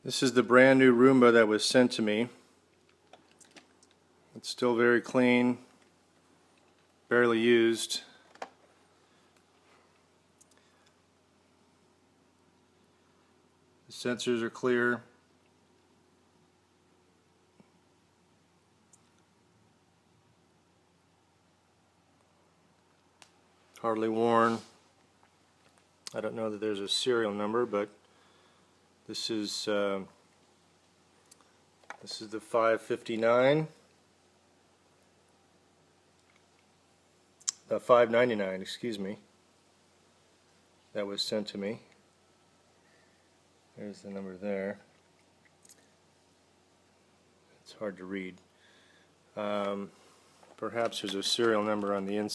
This is the brand new Roomba that was sent to me. It's still very clean, barely used. The sensors are clear. Hardly worn. I don't know that there's a serial number, but this is the 559, 599, excuse me. That was sent to me. There's the number there. It's hard to read. Perhaps there's a serial number on the inside.